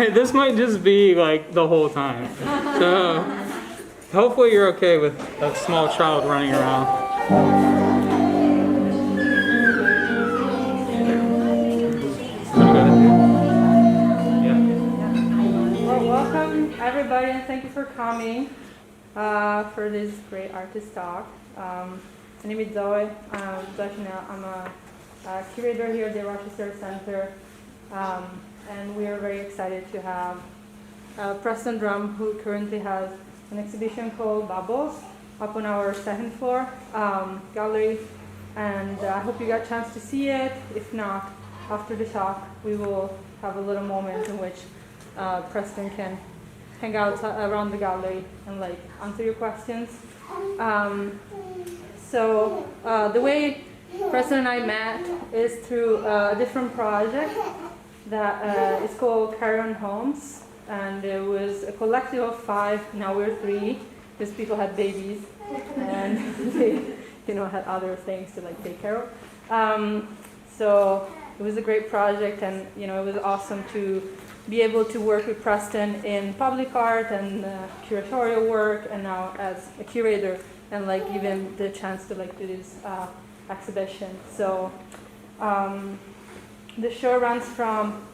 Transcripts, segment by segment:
This might just be like the whole time. So hopefully you're okay with a small child running around. Everybody, and thank you for coming for this great artist talk. My name is Zoe. I'm a curator here at the Rochester Art Center, and we are very excited to have Preston Drum, who currently has an exhibition called Bubbles up on our second floor gallery, and I hope you got a chance to see it. If not, after the talk, we will have a little moment in which Preston can hang out around the gallery and like answer your questions. So the way Preston and I met is through a different project that is called Carry On Homes, and it was a collective of 5. Now we're 3 because people had babies and they, had other things to like take care of. So it was a great project, and it was awesome to be able to work with Preston in public art and curatorial work, and now as a curator, and like give him the chance to like do this exhibition. So the show runs from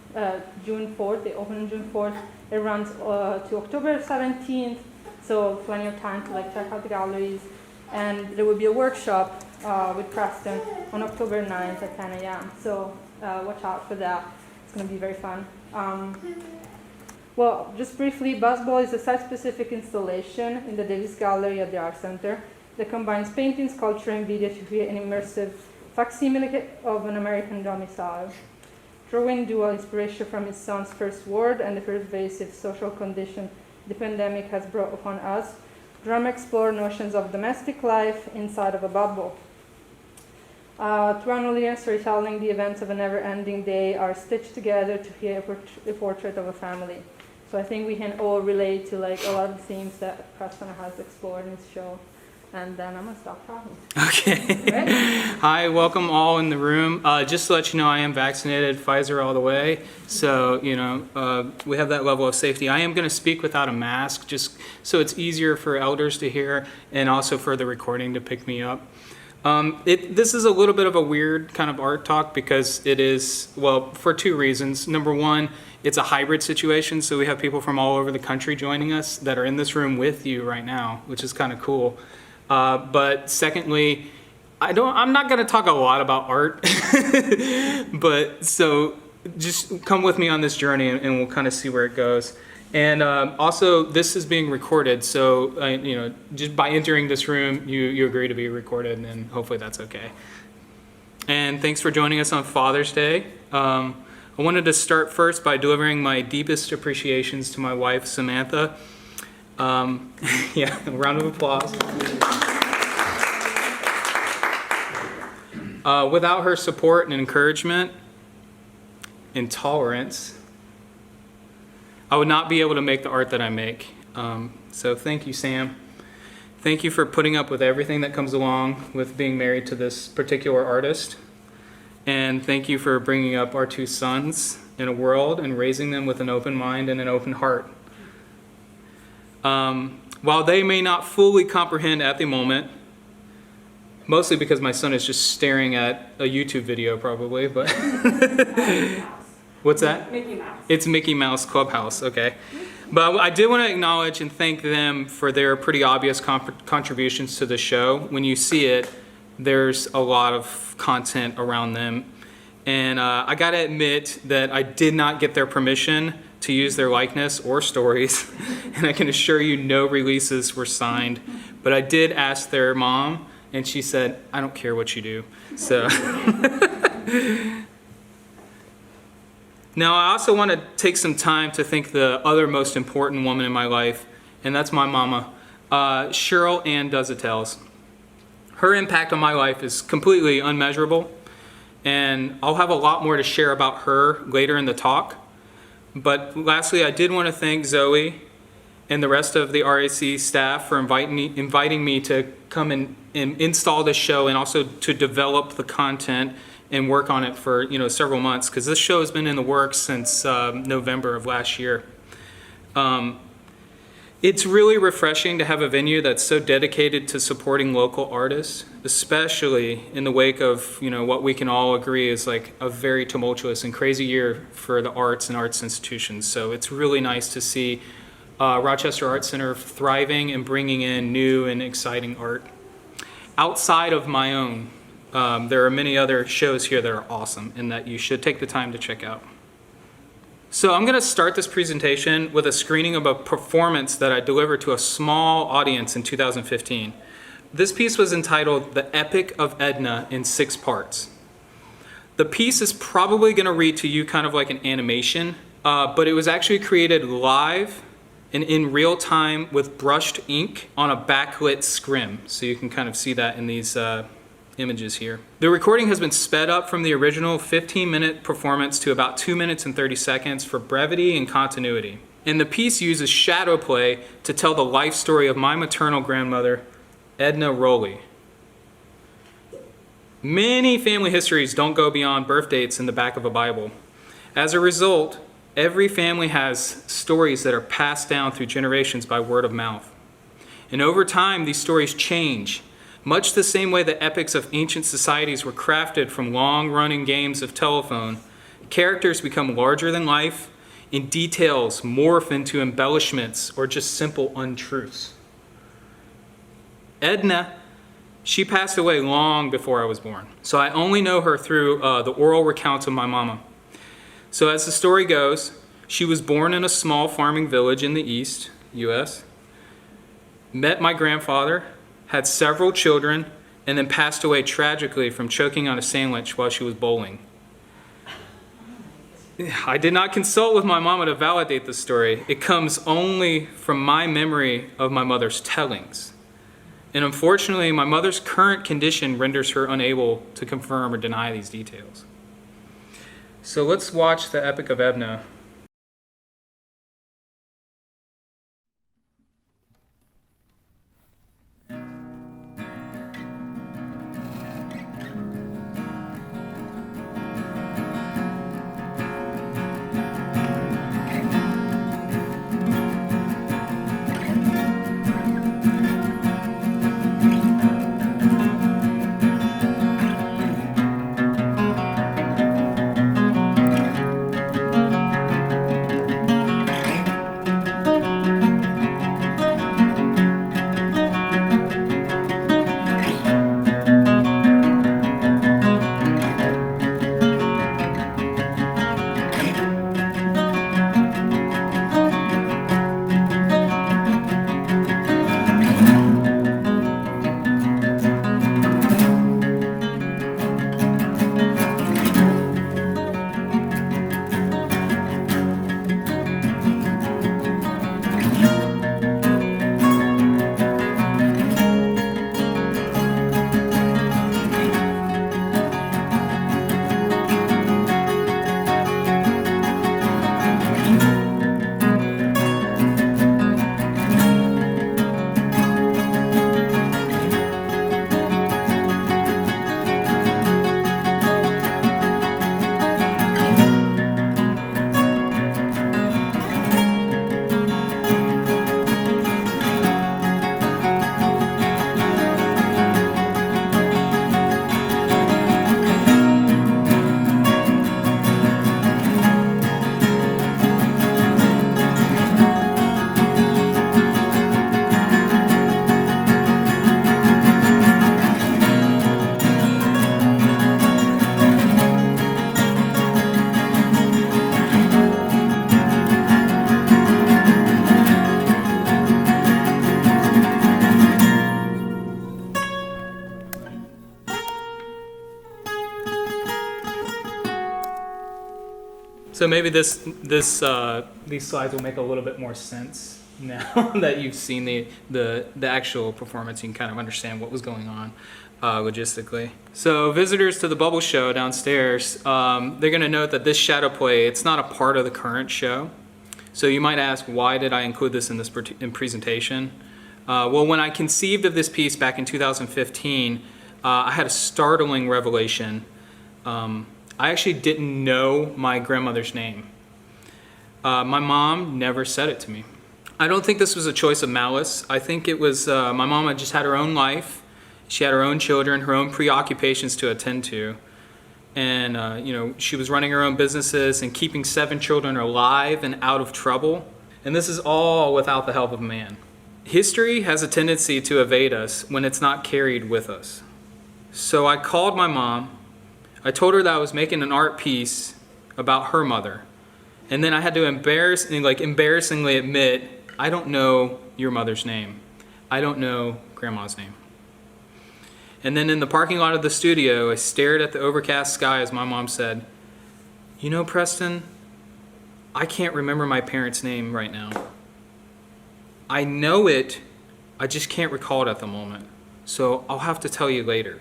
June 4th. They open on June 4th. It runs to October 17th. So plenty of time to like check out the galleries. And there will be a workshop with Preston on October 9th at 10 a.m. So watch out for that. It's going to be very fun. Well, just briefly, Buzzball is a site-specific installation in the Davies Gallery at the Art Center that combines painting, sculpture, and video to create an immersive facsimile of an American domicile. Drawing dual inspiration from his son's first word and the pervasive social condition the pandemic has brought upon us, Drum explored notions of domestic life inside of a bubble. Through nonlinear storytelling, the events of a never-ending day are stitched together to create a portrait of a family. So I think we can all relate to like a lot of the themes that Preston has explored in his show. And then I'm gonna stop talking. Okay. Right? Hi, welcome all in the room. Just to let you know, I am vaccinated, Pfizer all the way. So we have that level of safety. I am going to speak without a mask, just so it's easier for elders to hear, and also for the recording to pick me up. This is a little bit of a weird kind of art talk because it is, well, for 2 reasons. Number one, it's a hybrid situation, so we have people from all over the country joining us that are in this room with you right now, which is kind of cool. But secondly, I'm not going to talk a lot about art, but so just come with me on this journey and we'll kind of see where it goes. And also, this is being recorded, so just by entering this room, you agree to be recorded, and hopefully that's okay. And thanks for joining us on Father's Day. I wanted to start first by delivering my deepest appreciations to my wife, Samantha. Yeah, a round of applause. Without her support and encouragement and tolerance, I would not be able to make the art that I make. So thank you, Sam. Thank you for putting up with everything that comes along with being married to this particular artist. And thank you for bringing up our 2 sons in a world and raising them with an open mind and an open heart. While they may not fully comprehend at the moment, mostly because my son is just staring at a YouTube video probably, but what's that? Mickey Mouse. It's Mickey Mouse Clubhouse, okay. But I did want to acknowledge and thank them for their pretty obvious contributions to the show. When you see it, there's a lot of content around them. And I gotta admit that I did not get their permission to use their likeness or stories. And I can assure you no releases were signed. But I did ask their mom, and she said, I don't care what you do. So. Now, I also want to take some time to thank the other most important woman in my life, and that's my mama, Cheryl Ann Duzatels. Her impact on my life is completely unmeasurable, and I'll have a lot more to share about her later in the talk. But lastly, I did want to thank Zoe and the rest of the RAC staff for inviting me to come and install this show, and also to develop the content and work on it for several months, because this show has been in the works since November of last year. It's really refreshing to have a venue that's so dedicated to supporting local artists, especially in the wake of what we can all agree is like a very tumultuous and crazy year for the arts and arts institutions. So it's really nice to see Rochester Art Center thriving and bringing in new and exciting art. Outside of my own, there are many other shows here that are awesome and that you should take the time to check out. So I'm going to start this presentation with a screening of a performance that I delivered to a small audience in 2015. This piece was entitled The Epic of Edna in 6 parts. The piece is probably going to read to you kind of like an animation, but it was actually created live and in real time with brushed ink on a backlit scrim. So you can kind of see that in these images here. The recording has been sped up from the original 15-minute performance to about 2 minutes and 30 seconds for brevity and continuity. And the piece uses shadow play to tell the life story of my maternal grandmother, Edna Rowley. Many family histories don't go beyond birth dates in the back of a Bible. As a result, every family has stories that are passed down through generations by word of mouth. And over time, these stories change, much the same way the epics of ancient societies were crafted from long-running games of telephone. Characters become larger than life, and details morph into embellishments or just simple untruths. Edna, she passed away long before I was born, so I only know her through the oral recounts of my mama. So as the story goes, she was born in a small farming village in the East, U.S., met my grandfather, had several children, and then passed away tragically from choking on a sandwich while she was bowling. I did not consult with my mama to validate the story. It comes only from my memory of my mother's tellings. And unfortunately, my mother's current condition renders her unable to confirm or deny these details. So let's watch the Epic of Edna. So maybe these slides will make a little bit more sense now that you've seen the actual performance. You can kind of understand what was going on logistically. So visitors to the Bubble Show downstairs, they're going to note that this shadow play, it's not a part of the current show. So you might ask, why did I include this in this presentation? Well, when I conceived of this piece back in 2015, I had a startling revelation I actually didn't know my grandmother's name. My mom never said it to me. I don't think this was a choice of malice. I think it was my mom had just had her own life. She had her own children, her own preoccupations to attend to. And, she was running her own businesses and keeping 7 children alive and out of trouble. And this is all without the help of man. History has a tendency to evade us when it's not carried with us. So I called my mom. I told her that I was making an art piece about her mother. And then I had to embarrassingly admit, I don't know your mother's name. I don't know Grandma's name. And then in the parking lot of the studio, I stared at the overcast sky as my mom said, "You know, Preston, I can't remember my parents' name right now. I know it, I just can't recall it at the moment. So I'll have to tell you later."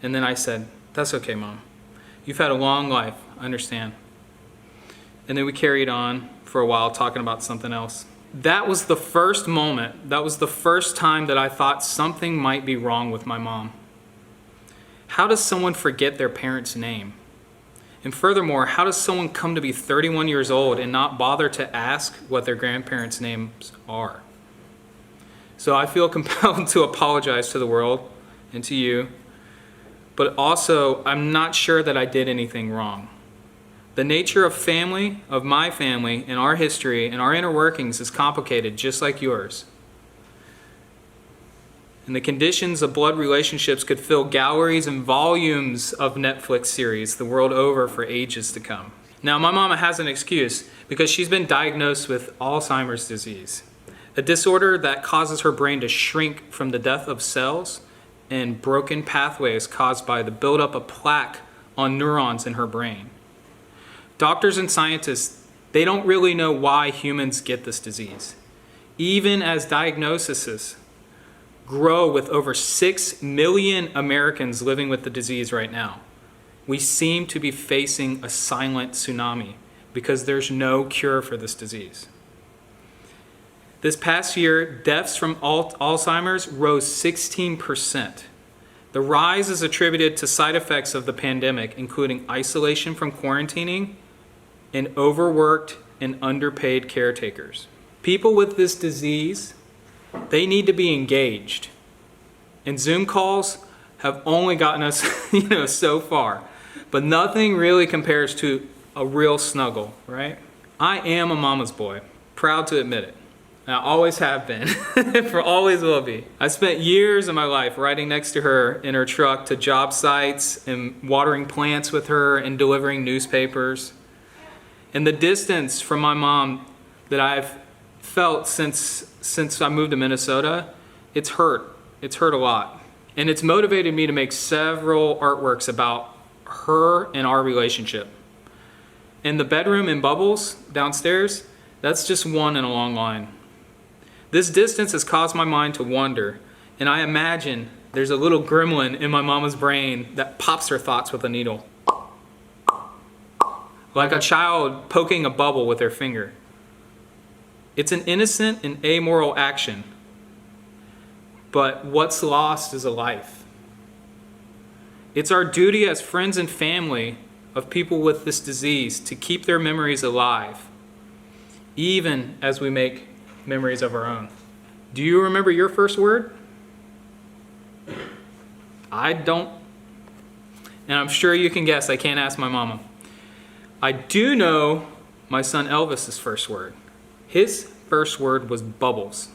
And then I said, "That's okay, Mom. You've had a long life, I understand." And then we carried on for a while talking about something else. That was the first moment, that was the first time that I thought something might be wrong with my mom. How does someone forget their parent's name? And furthermore, how does someone come to be 31 years old and not bother to ask what their grandparents' names are? So I feel compelled to apologize to the world and to you, but also I'm not sure that I did anything wrong. The nature of family, of my family, and our history and our inner workings is complicated, just like yours. And the conditions of blood relationships could fill galleries and volumes of Netflix series the world over for ages to come. Now, my mama has an excuse because she's been diagnosed with Alzheimer's disease, a disorder that causes her brain to shrink from the death of cells and broken pathways caused by the buildup of plaque on neurons in her brain. Doctors and scientists, they don't really know why humans get this disease. Even as diagnoses grow with over 6 million Americans living with the disease right now, we seem to be facing a silent tsunami because there's no cure for this disease. This past year, deaths from Alzheimer's rose 16%. The rise is attributed to side effects of the pandemic, including isolation from quarantining and overworked and underpaid caretakers. People with this disease, they need to be engaged. And Zoom calls have only gotten us, so far. But nothing really compares to a real snuggle, right? I am a mama's boy, proud to admit it. And I always have been, for always will be. I spent years of my life riding next to her in her truck to job sites and watering plants with her and delivering newspapers. And the distance from my mom that I've felt since I moved to Minnesota, it's hurt. It's hurt a lot. And it's motivated me to make several artworks about her and our relationship. And the bedroom in Bubbles downstairs, that's just one in a long line. This distance has caused my mind to wander, and I imagine there's a little gremlin in my mama's brain that pops her thoughts with a needle. Like a child poking a bubble with their finger. It's an innocent and amoral action, but what's lost is a life. It's our duty as friends and family of people with this disease to keep their memories alive, even as we make memories of our own. Do you remember your first word? I don't. And I'm sure you can guess, I can't ask my mama. I do know my son Elvis's first word. His first word was bubbles,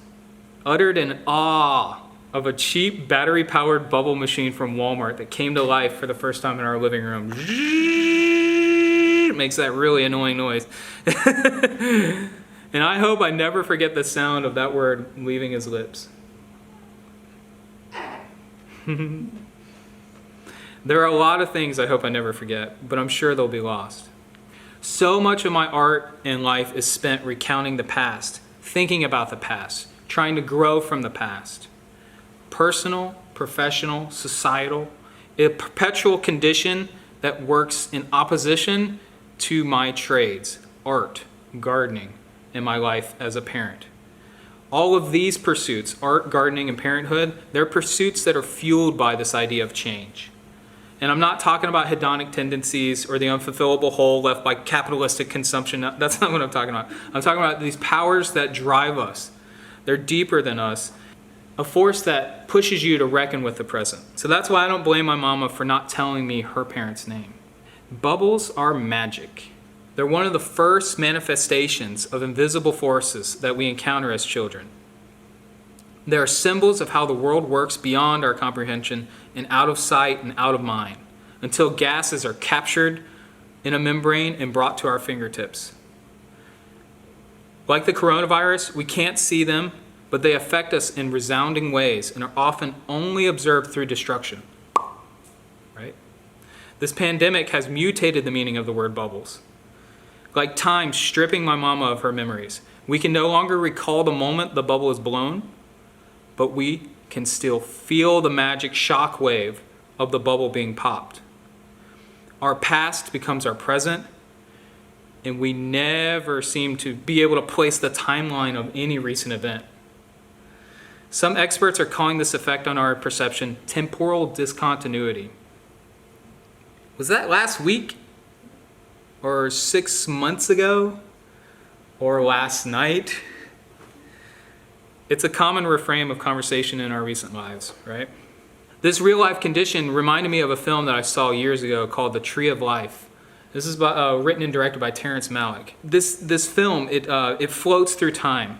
uttered in awe of a cheap battery-powered bubble machine from Walmart that came to life for the first time in our living room. It makes that really annoying noise. And I hope I never forget the sound of that word leaving his lips. There are a lot of things I hope I never forget, but I'm sure they'll be lost. So much of my art and life is spent recounting the past, thinking about the past, trying to grow from the past. Personal, professional, societal, a perpetual condition that works in opposition to my trades, art, gardening, and my life as a parent. All of these pursuits, art, gardening, and parenthood, they're pursuits that are fueled by this idea of change. And I'm not talking about hedonic tendencies or the unfulfillable hole left by capitalistic consumption. That's not what I'm talking about. I'm talking about these powers that drive us. They're deeper than us. A force that pushes you to reckon with the present. So that's why I don't blame my mama for not telling me her parents' name. Bubbles are magic. They're one of the first manifestations of invisible forces that we encounter as children. They are symbols of how the world works beyond our comprehension and out of sight and out of mind, until gases are captured in a membrane and brought to our fingertips. Like the coronavirus, we can't see them, but they affect us in resounding ways and are often only observed through destruction. Right? This pandemic has mutated the meaning of the word bubbles. Like time stripping my mama of her memories. We can no longer recall the moment the bubble is blown, but we can still feel the magic shock wave of the bubble being popped. Our past becomes our present, and we never seem to be able to place the timeline of any recent event. Some experts are calling this effect on our perception temporal discontinuity. Was that last week? Or 6 months ago? Or last night? It's a common refrain of conversation in our recent lives, right? This real-life condition reminded me of a film that I saw years ago called The Tree of Life. This is written and directed by Terrence Malick. This film, it floats through time,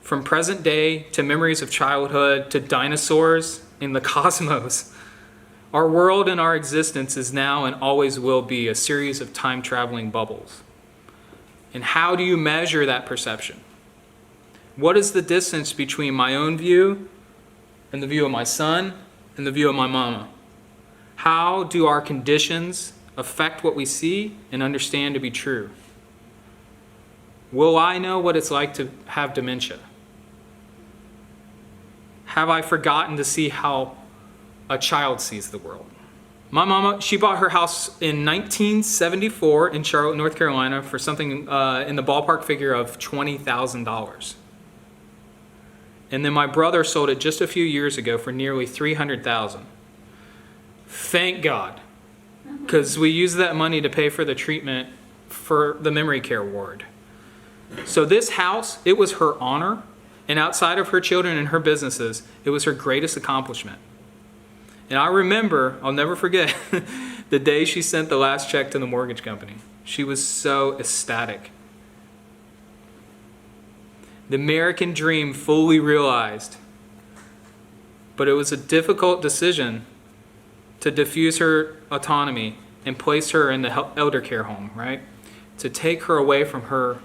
from present day to memories of childhood to dinosaurs in the cosmos. Our world and our existence is now and always will be a series of time-traveling bubbles. And how do you measure that perception? What is the distance between my own view and the view of my son and the view of my mama? How do our conditions affect what we see and understand to be true? Will I know what it's like to have dementia? Have I forgotten to see how a child sees the world? My mama, she bought her house in 1974 in Charlotte, North Carolina for something in the ballpark figure of $20,000. And then my brother sold it just a few years ago for nearly $300,000. Thank God, because we used that money to pay for the treatment for the memory care ward. So this house, it was her honor, and outside of her children and her businesses, it was her greatest accomplishment. And I remember, I'll never forget, the day she sent the last check to the mortgage company. She was so ecstatic. The American dream fully realized. But it was a difficult decision to diffuse her autonomy and place her in the elder care home, right? To take her away from her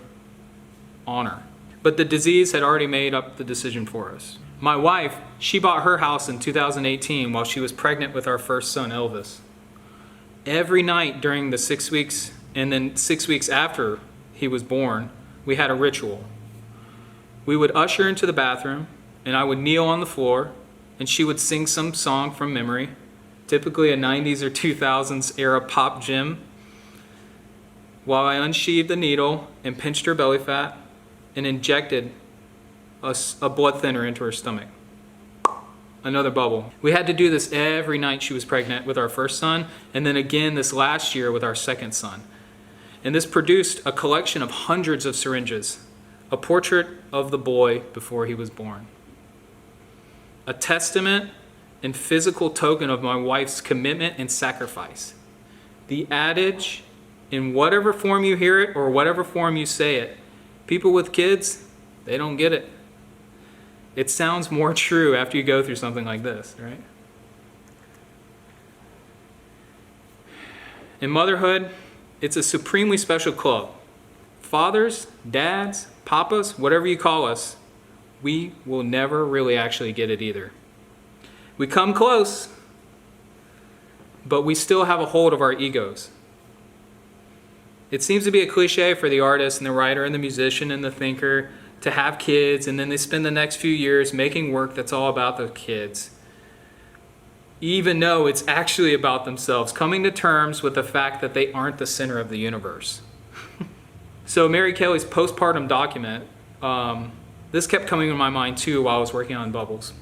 honor. But the disease had already made up the decision for us. My wife, she bought her house in 2018 while she was pregnant with our first son, Elvis. Every night during the 6 weeks and then 6 weeks after he was born, we had a ritual. We would usher into the bathroom, and I would kneel on the floor, and she would sing some song from memory, typically a 90s or 2000s era pop gem, while I unsheathed the needle and pinched her belly fat and injected a blood thinner into her stomach. Another bubble. We had to do this every night she was pregnant with our first son, and then again this last year with our second son. And this produced a collection of hundreds of syringes, a portrait of the boy before he was born. A testament and physical token of my wife's commitment and sacrifice. The adage, in whatever form you hear it or whatever form you say it, people with kids, they don't get it. It sounds more true after you go through something like this, right? In motherhood, it's a supremely special club. Fathers, dads, papas, whatever you call us, we will never really actually get it either. We come close, but we still have a hold of our egos. It seems to be a cliche for the artist and the writer and the musician and the thinker to have kids, and then they spend the next few years making work that's all about the kids, even though it's actually about themselves, coming to terms with the fact that they aren't the center of the universe. So Mary Kelly's postpartum document, this kept coming in my mind too while I was working on Bubbles.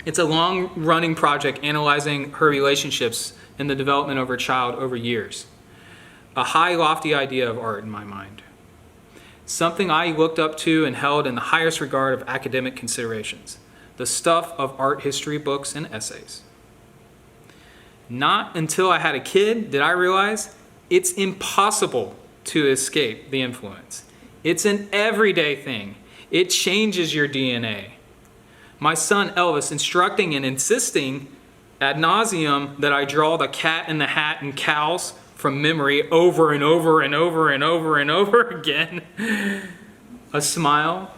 It's a long-running project analyzing her relationships in the development of her child over years. A high, lofty idea of art in my mind. Something I looked up to and held in the highest regard of academic considerations. The stuff of art history books and essays. Not until I had a kid did I realize it's impossible to escape the influence. It's an everyday thing. It changes your DNA. My son Elvis instructing and insisting ad nauseum that I draw the cat in the hat and cows from memory over and over and over and over and over again. A smile,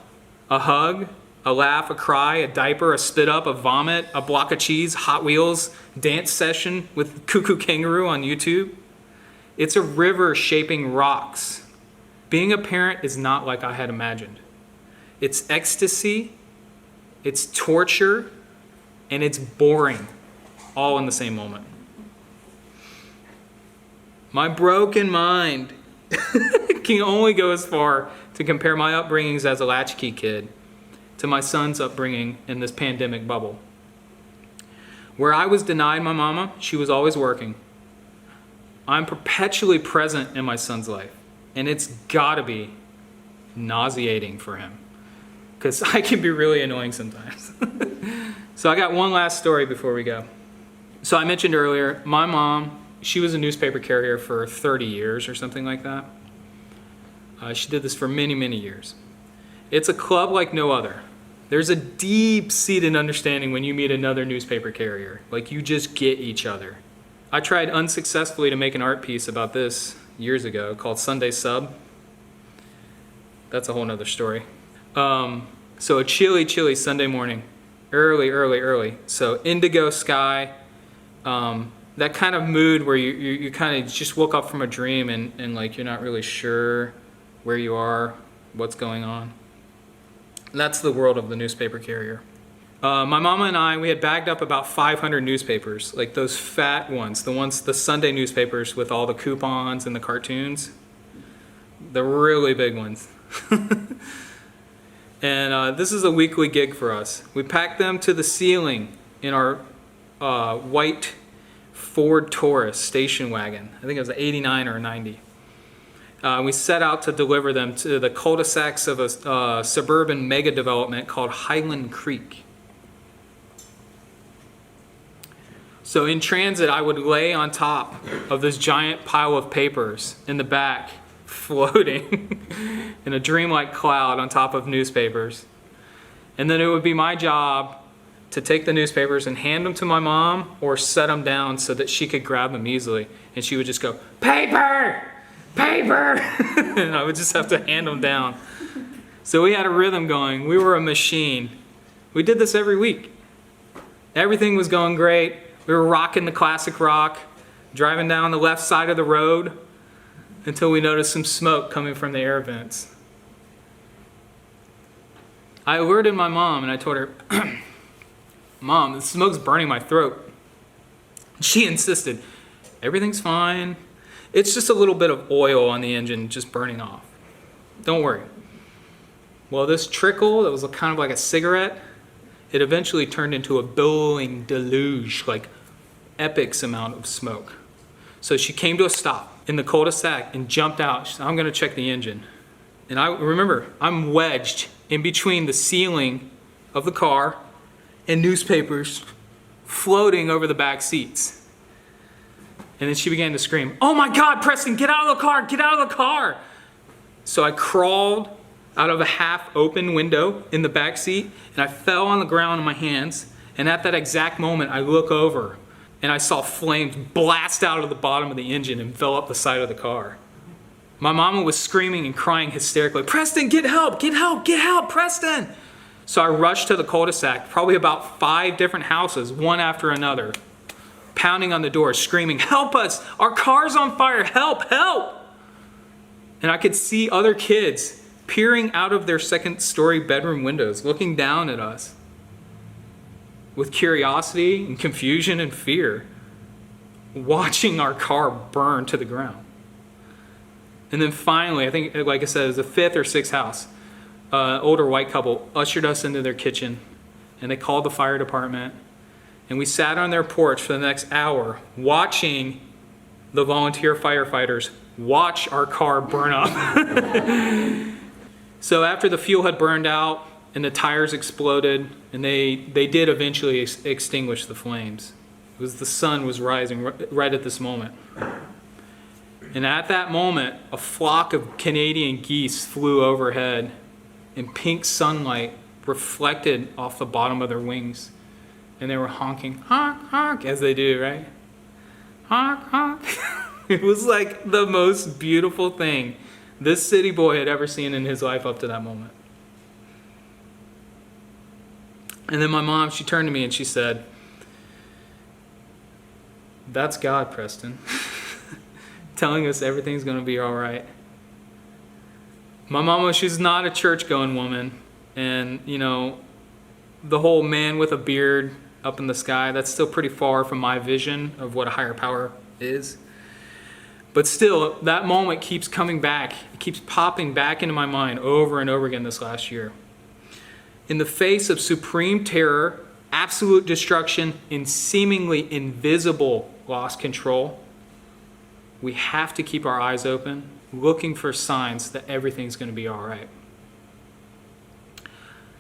a hug, a laugh, a cry, a diaper, a spit up, a vomit, a block of cheese, Hot Wheels, dance session with Cuckoo Kangaroo on YouTube. It's a river shaping rocks. Being a parent is not like I had imagined. It's ecstasy, it's torture, and it's boring, all in the same moment. My broken mind can only go as far to compare my upbringings as a latchkey kid to my son's upbringing in this pandemic bubble. Where I was denied my mama, she was always working. I'm perpetually present in my son's life, and it's gotta be nauseating for him, because I can be really annoying sometimes. So I got one last story before we go. So I mentioned earlier, my mom, she was a newspaper carrier for 30 years or something like that. She did this for many, many years. It's a club like no other. There's a deep-seated understanding when you meet another newspaper carrier. Like, you just get each other. I tried unsuccessfully to make an art piece about this years ago called Sunday Sub. That's a whole nother story. So a chilly Sunday morning, early. So indigo sky, that kind of mood where you kind of just woke up from a dream and like you're not really sure where you are, what's going on. That's the world of the newspaper carrier. My mama and I, we had bagged up about 500 newspapers, like those fat ones, the Sunday newspapers with all the coupons and the cartoons, the really big ones. And this is a weekly gig for us. We packed them to the ceiling in our white Ford Taurus station wagon. I think it was an 89 or a 90. We set out to deliver them to the cul-de-sacs of a suburban mega development called Highland Creek. So in transit, I would lay on top of this giant pile of papers in the back, floating in a dreamlike cloud on top of newspapers. And then it would be my job to take the newspapers and hand them to my mom or set them down so that she could grab them easily. And she would just go, "Paper! Paper!" And I would just have to hand them down. So we had a rhythm going. We were a machine. We did this every week. Everything was going great. We were rocking the classic rock, driving down the left side of the road until we noticed some smoke coming from the air vents. I alerted my mom and I told her, "Mom, the smoke's burning my throat." She insisted, "Everything's fine. It's just a little bit of oil on the engine just burning off. Don't worry." Well, this trickle that was kind of like a cigarette, it eventually turned into a billowing deluge, like epic amount of smoke. So she came to a stop in the cul-de-sac and jumped out. She said, "I'm going to check the engine." And I remember, I'm wedged in between the ceiling of the car and newspapers floating over the back seats. And then she began to scream, "Oh my God, Preston, get out of the car, get out of the car." So I crawled out of a half open window in the back seat and I fell on the ground on my hands. And at that exact moment, I look over and I saw flames blast out of the bottom of the engine and envelop the side of the car. My mama was screaming and crying hysterically, "Preston, get help, get help, get help, Preston." So I rushed to the cul-de-sac, probably about 5 different houses, one after another, pounding on the door, screaming, "Help us, our car's on fire, help, help." And I could see other kids peering out of their second-story bedroom windows, looking down at us with curiosity and confusion and fear, watching our car burn to the ground. And then finally, I think, like I said, it was the 5th or 6th house, older white couple ushered us into their kitchen, and they called the fire department, And we sat on their porch for the next hour watching the volunteer firefighters watch our car burn up. So after the fuel had burned out and the tires exploded, and they did eventually extinguish the flames. It was the sun was rising right at this moment. And at that moment, a flock of Canadian geese flew overhead, and pink sunlight reflected off the bottom of their wings. And they were honking, honk, honk, as they do, right? Honk, honk. It was like the most beautiful thing this city boy had ever seen in his life up to that moment. And then my mom, she turned to me and she said, "That's God, Preston." Telling us everything's going to be all right. My mama, she's not a church-going woman. And, you know, the whole man with a beard up in the sky, that's still pretty far from my vision of what a higher power is. But still, that moment keeps coming back. It keeps popping back into my mind over and over again this last year. In the face of supreme terror, absolute destruction, and seemingly invisible lost control, we have to keep our eyes open, looking for signs that everything's going to be all right.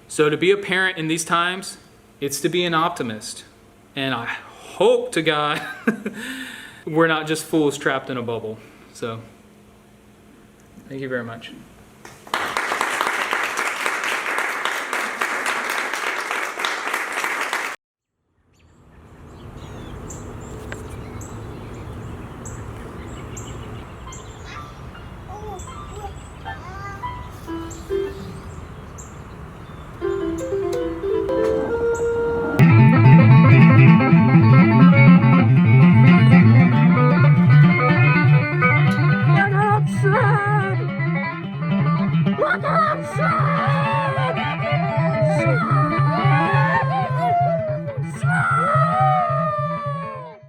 So to be a parent in these times, it's to be an optimist. And I hope to God we're not just fools trapped in a bubble. So thank you very much. Look outside!